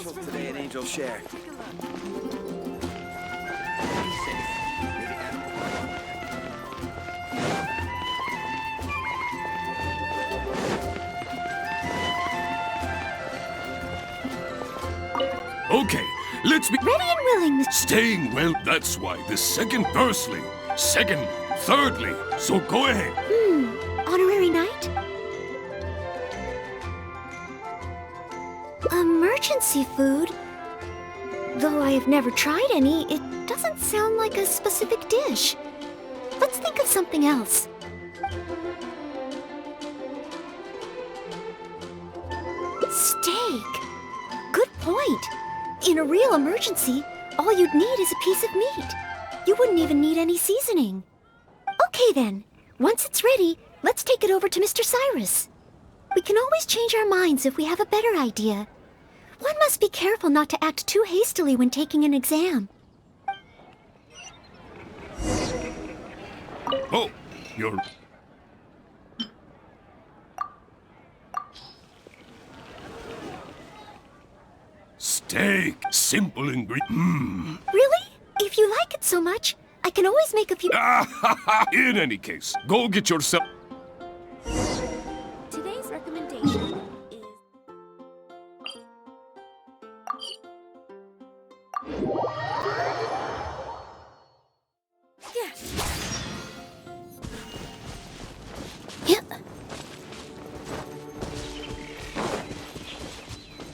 special today at Angel Share. Okay, let's be Ready and willing, Mr. staying well. That's why the second firstly, second, thirdly. So go ahead. Honorary Knight? Emergency food? Though I have never tried any, it doesn't sound like a specific dish. Let's think of something else. Steak. Good point. In a real emergency, all you'd need is a piece of meat. You wouldn't even need any seasoning. Okay then, once it's ready, let's take it over to Mr. Cyrus. We can always change our minds if we have a better idea. One must be careful not to act too hastily when taking an exam. Oh, you're... Steak, simple ingredient. Really? If you like it so much, I can always make a few... In any case, go get yourself... Today's recommendation is... Yeah.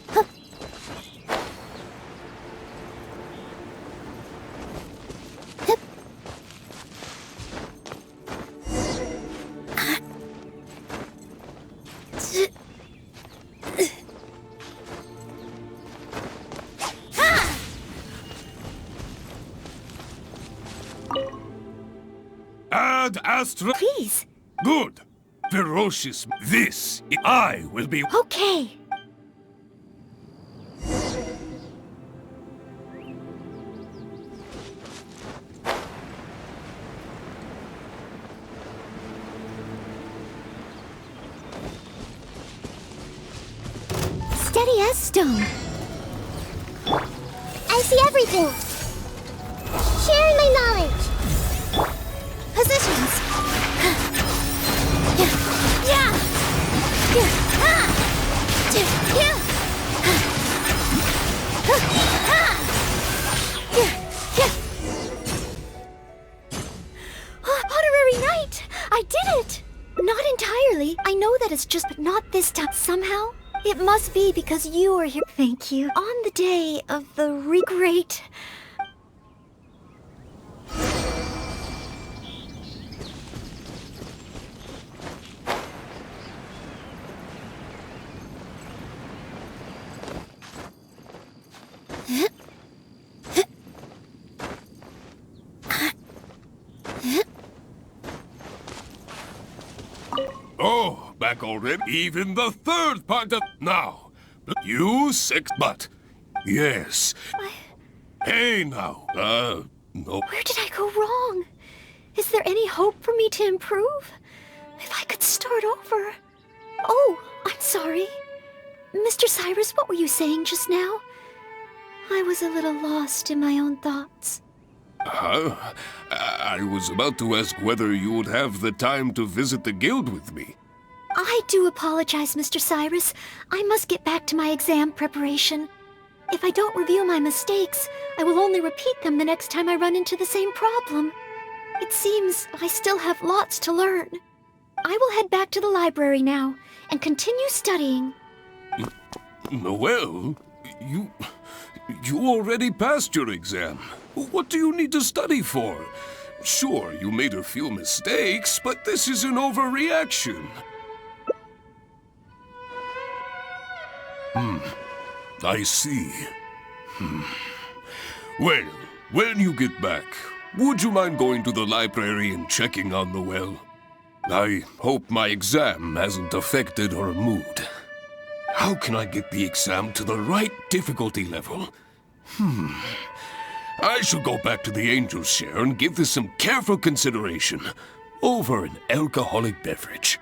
Huh. Hip. Ad Astra... Please. Good. Ferocious. This, I will be... Okay. Steady as stone. I see everything. Sharing my knowledge. Positions. Yeah. Yeah. Yeah. Ah. Yeah. Yeah. Yeah. Yeah. Honorary Knight! I did it! Not entirely. I know that it's just, but not this time. Somehow, it must be because you are here. Thank you. On the day of the great... Oh, back already? Even the third part of... Now, you six... But, yes. Hey, now. No. Where did I go wrong? Is there any hope for me to improve? If I could start over... Oh, I'm sorry. Mr. Cyrus, what were you saying just now? I was a little lost in my own thoughts. I was about to ask whether you would have the time to visit the guild with me. I do apologize, Mr. Cyrus. I must get back to my exam preparation. If I don't review my mistakes, I will only repeat them the next time I run into the same problem. It seems I still have lots to learn. I will head back to the library now and continue studying. Noelle, you already passed your exam. What do you need to study for? Sure, you made a few mistakes, but this is an overreaction. I see. Well, when you get back, would you mind going to the library and checking on Noelle? I hope my exam hasn't affected her mood. How can I get the exam to the right difficulty level? I shall go back to the Angel's Share and give this some careful consideration over an alcoholic beverage.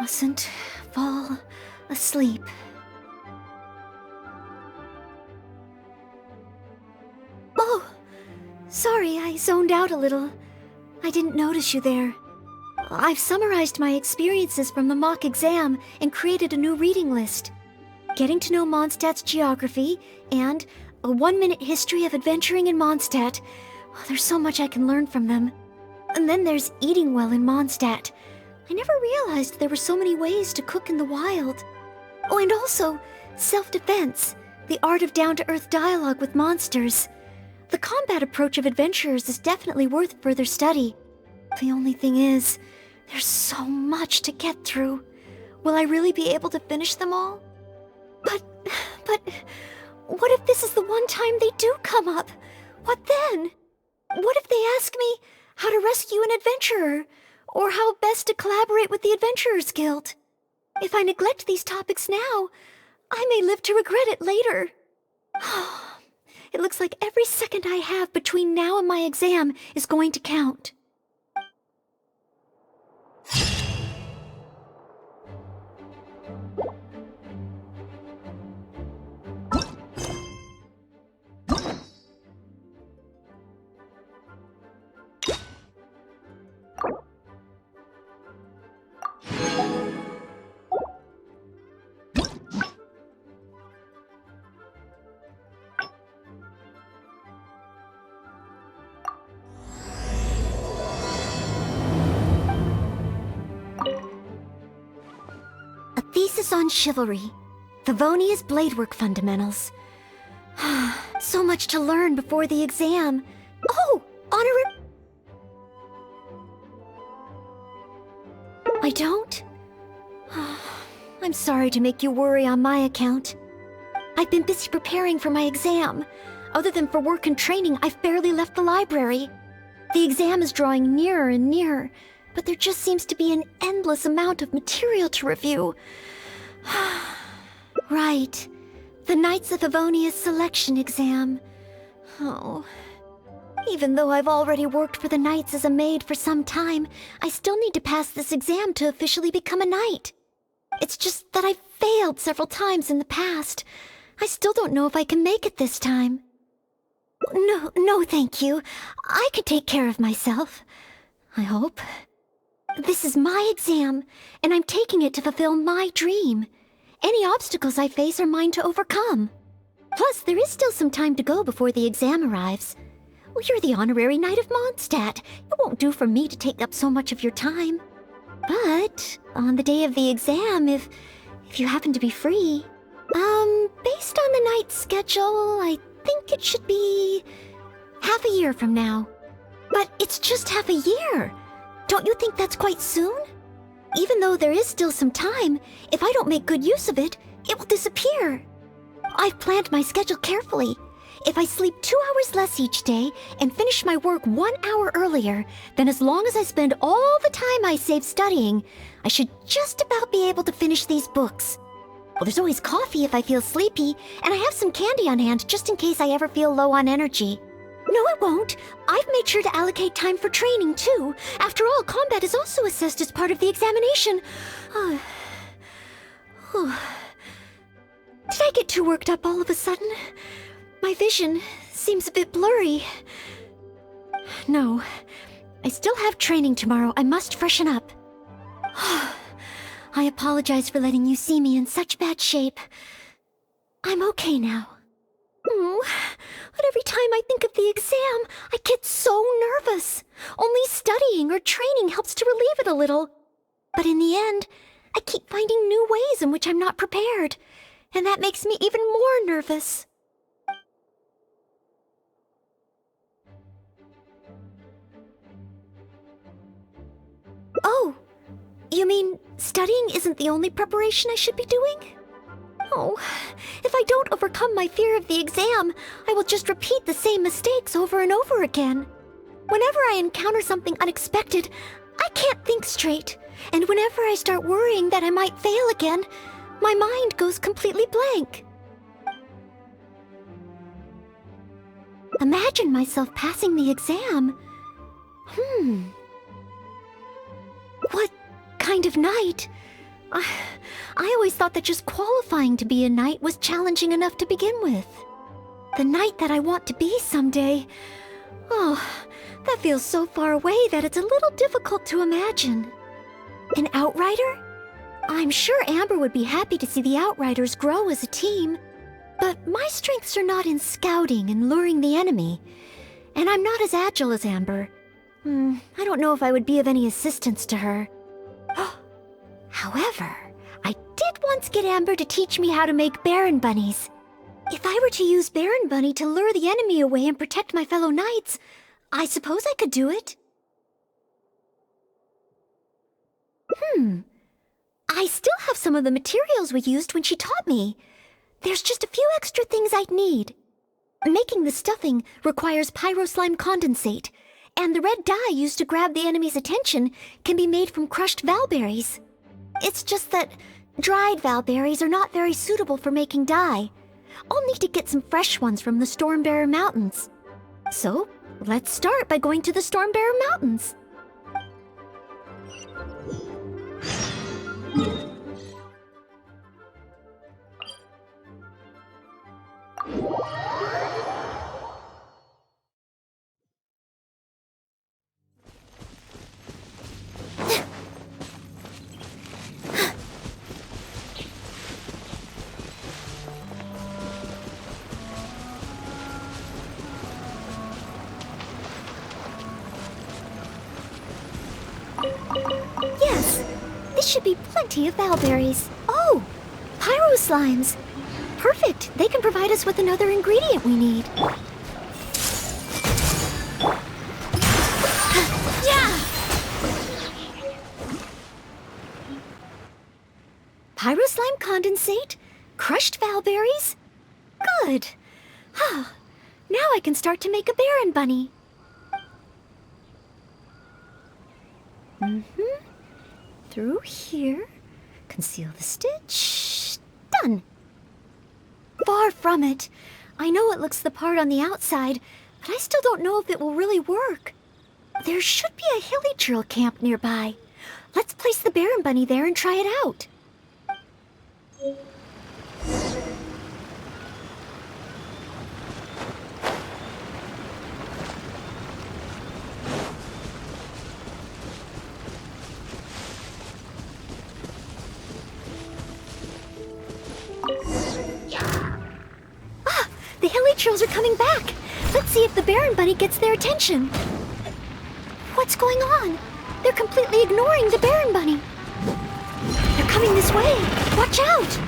mustn't fall asleep. Oh, sorry, I zoned out a little. I didn't notice you there. I've summarized my experiences from the mock exam and created a new reading list. Getting to know Mondstadt's geography and a 1-minute history of adventuring in Mondstadt. Oh, there's so much I can learn from them. And then there's eating well in Mondstadt. I never realized there were so many ways to cook in the wild. Oh, and also self-defense, the art of down-to-earth dialogue with monsters. The combat approach of adventurers is definitely worth further study. The only thing is, there's so much to get through. Will I really be able to finish them all? But, what if this is the one time they do come up? What then? What if they ask me how to rescue an adventurer? Or how best to collaborate with the Adventurers Guild? If I neglect these topics now, I may live to regret it later. It looks like every second I have between now and my exam is going to count. Thesis on Chivalry, Favonia's Bladework Fundamentals. So much to learn before the exam. Oh, I don't? I'm sorry to make you worry on my account. I've been busy preparing for my exam. Other than for work and training, I've barely left the library. The exam is drawing nearer and nearer, but there just seems to be an endless amount of material to review. Right. The Knights of Favonia's selection exam. Oh. Even though I've already worked for the Knights as a maid for some time, I still need to pass this exam to officially become a knight. It's just that I've failed several times in the past. I still don't know if I can make it this time. No, thank you. I can take care of myself. I hope. This is my exam, and I'm taking it to fulfill my dream. Any obstacles I face are mine to overcome. Plus, there is still some time to go before the exam arrives. Well, you're the honorary knight of Mondstadt. It won't do for me to take up so much of your time. But on the day of the exam, if you happen to be free, based on the knight's schedule, I think it should be half a year from now. But it's just half a year. Don't you think that's quite soon? Even though there is still some time, if I don't make good use of it, it will disappear. I've planned my schedule carefully. If I sleep 2 hours less each day and finish my work 1 hour earlier, then as long as I spend all the time I save studying, I should just about be able to finish these books. Well, there's always coffee if I feel sleepy, and I have some candy on hand just in case I ever feel low on energy. No, it won't. I've made sure to allocate time for training, too. After all, combat is also assessed as part of the examination. Did I get too worked up all of a sudden? My vision seems a bit blurry. No, I still have training tomorrow. I must freshen up. I apologize for letting you see me in such bad shape. I'm okay now. But every time I think of the exam, I get so nervous. Only studying or training helps to relieve it a little. But in the end, I keep finding new ways in which I'm not prepared. And that makes me even more nervous. Oh, you mean studying isn't the only preparation I should be doing? Oh, if I don't overcome my fear of the exam, I will just repeat the same mistakes over and over again. Whenever I encounter something unexpected, I can't think straight. And whenever I start worrying that I might fail again, my mind goes completely blank. Imagine myself passing the exam. What kind of knight I always thought that just qualifying to be a knight was challenging enough to begin with. The knight that I want to be someday. Oh, that feels so far away that it's a little difficult to imagine. An outrider? I'm sure Amber would be happy to see the outriders grow as a team. But my strengths are not in scouting and luring the enemy. And I'm not as agile as Amber. I don't know if I would be of any assistance to her. However, I did once get Amber to teach me how to make Baron Bunnies. If I were to use Baron Bunny to lure the enemy away and protect my fellow knights, I suppose I could do it. I still have some of the materials we used when she taught me. There's just a few extra things I'd need. Making the stuffing requires pyroslime condensate, and the red dye used to grab the enemy's attention can be made from crushed valberries. It's just that dried valberries are not very suitable for making dye. I'll need to get some fresh ones from the Stormbearer Mountains. So, let's start by going to the Stormbearer Mountains. Yes, this should be plenty of valberries. Oh, pyro slimes. Perfect. They can provide us with another ingredient we need. Yeah! Pyro slime condensate, crushed valberries. Good. Now I can start to make a Baron Bunny. Through here. Conceal the stitch. Done. Far from it. I know it looks the part on the outside, but I still don't know if it will really work. There should be a Hilly camp nearby. Let's place the Baron Bunny there and try it out. The Hilly Trills are coming back. Let's see if the Baron Bunny gets their attention. What's going on? They're completely ignoring the Baron Bunny. They're coming this way. Watch out!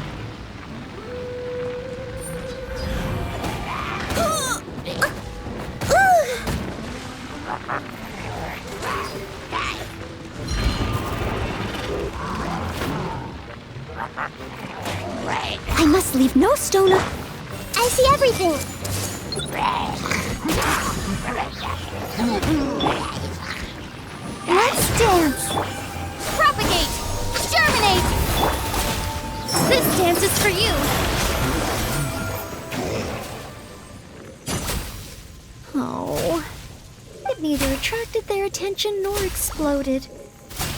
I must leave no stone up. I see everything. Let's dance. Propagate! Germinate! This dance is for you! Oh, it neither attracted their attention nor exploded.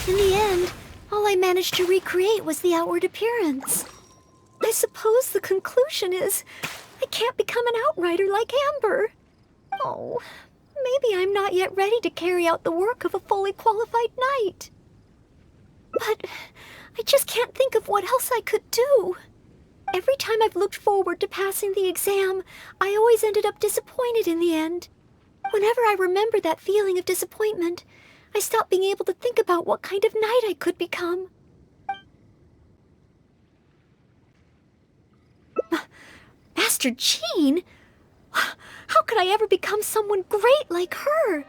In the end, all I managed to recreate was the outward appearance. I suppose the conclusion is I can't become an outrider like Amber. Oh, maybe I'm not yet ready to carry out the work of a fully qualified knight. But I just can't think of what else I could do. Every time I've looked forward to passing the exam, I always ended up disappointed in the end. Whenever I remember that feeling of disappointment, I stop being able to think about what kind of knight I could become. Master Jean? How could I ever become someone great like her?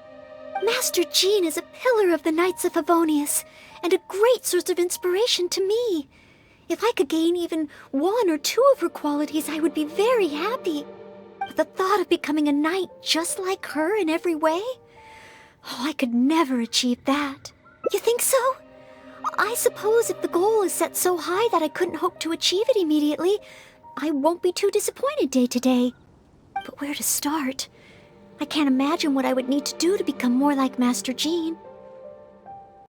Master Jean is a pillar of the Knights of Favonius, and a great source of inspiration to me. If I could gain even one or two of her qualities, I would be very happy. But the thought of becoming a knight just like her in every way? Oh, I could never achieve that. You think so? I suppose if the goal is set so high that I couldn't hope to achieve it immediately, I won't be too disappointed day to day. But where to start? I can't imagine what I would need to do to become more like Master Jean.